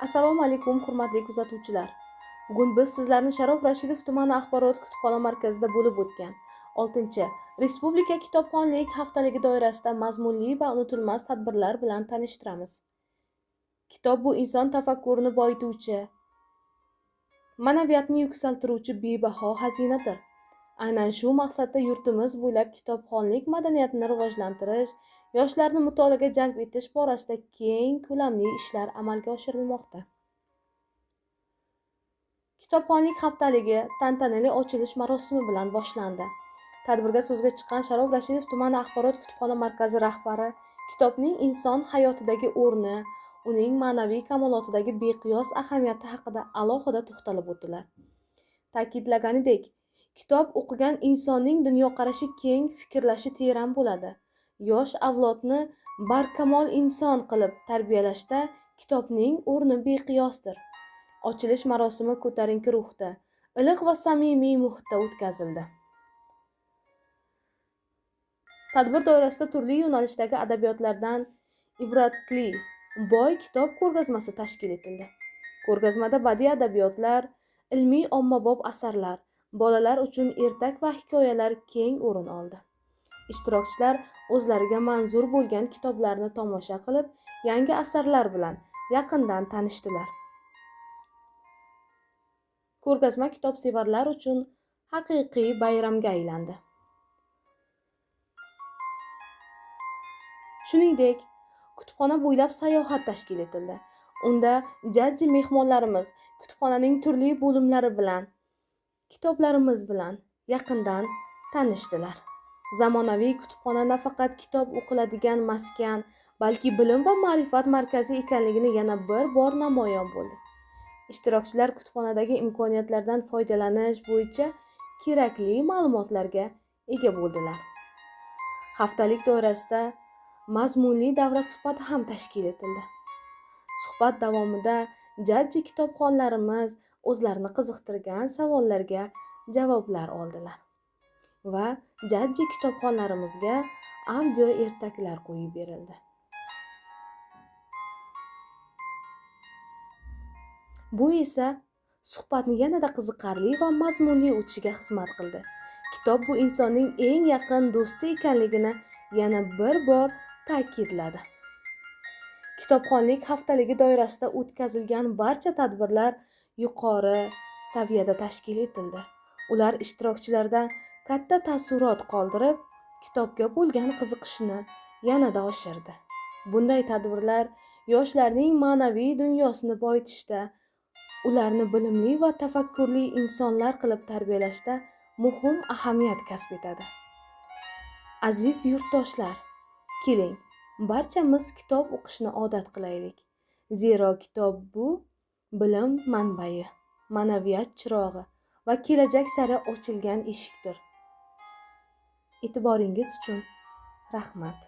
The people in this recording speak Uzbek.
Assalomu alaykum, hurmatli kuzatuvchilar. Bugun biz sizlarni Sharof Rashidov tumani axborot kutubxona markazida bo'lib o'tgan 6 Respublika kitobxonlik haftaligi doirasida mazmunli va unutilmas tadbirlar bilan tanishtiramiz. Kitob bu inson tafakkurini boyituvchi, ma'naviyatni yuksaltiruvchi bebaho xazinadir. Aynan shu maqsadda yurtimiz bo'ylab kitobxonlik madaniyatini rivojlantirish, yoshlarni mutolaaga jalb etish borasida keng ko'lamli ishlar amalga oshirilmoqda. Kitobxonlik haftaligi tantanali ochilish marosimi bilan boshlandi. Tadbirga so'zga chiqqan Sharof Rashidov tumani axborot kutubxona markazi rahbari kitobning inson hayotidagi o'rni, uning ma'naviy kamolotidagi beqiyos ahamiyati haqida alohida to'xtalib o'tdilar. Ta'kidlaganidek, kitob o'qigan insonning dunyoqarashi keng, fikrlashi teran bo'ladi. Yosh avlodni barkamol inson qilib tarbiyalashda kitobning o'rni beqiyosdir. Ochilish marosimi ko'tarinki ruhda, iliq va samimiy muhitda o'tkazildi. Tadbir doirasida turli yo'nalishdagi adabiyotlardan ibratli, boy kitob ko'rgazmasi tashkil etildi. Ko'rgazmada badiiy adabiyotlar, ilmiy ommabop asarlar, bolalar uchun ertak va hikoyalar keng o'rin oldi. Ishtirokchilar o'zlariga manzur bo'lgan kitoblarni tomosha qilib, yangi asarlar bilan yaqindan tanishdilar. Ko'rgazma kitobsevarlar uchun haqiqiy bayramga aylandi. Shuningdek, kutubxona bo'ylab sayohat tashkil etildi. Unda jajji mehmonlarimiz kutubxonaning turli bo'limlari bilan, kitoblarimiz bilan yaqindan tanishdilar. Zamonaviy kutubxona nafaqat kitob o'qiladigan maskan, balki bilim va ma'rifat markazi ekanligini yana bir bor namoyon bo'ldi. Ishtirokchilar kutubxonadagi imkoniyatlardan foydalanish bo'yicha kerakli ma'lumotlarga ega bo'ldilar. Haftalik doirasida mazmunli davra suhbati ham tashkil etildi. Suhbat davomida jajji kitobxonlarimiz o'zlarini qiziqtirgan savollarga javoblar oldilar va jajji kitobxonlarimizga audio ertaklar qo'yib berildi. Bu esa suhbatni yanada qiziqarli va mazmunli o'tishiga xizmat qildi. Kitob bu insonning eng yaqin do'sti ekanligini yana bir bor ta'kidladi. Kitobxonlik haftaligi doirasida o'tkazilgan barcha tadbirlar yuqori saviyada tashkil etildi. Ular ishtirokchilarda katta taassurot qoldirib, kitobga bo'lgan qiziqishni yanada oshirdi. Bunday tadbirlar yoshlarning ma'naviy dunyosini boyitishda, ularni bilimli va tafakkurli insonlar qilib tarbiyalashda muhim ahamiyat kasb etadi. Aziz yurtdoshlar, keling, barchamiz kitob o'qishni odat qilaylik. Zero kitob bu bilim manbai, ma'naviyat chirog'i va kelajak sari ochilgan eshikdir. E'tiboringiz uchun rahmat.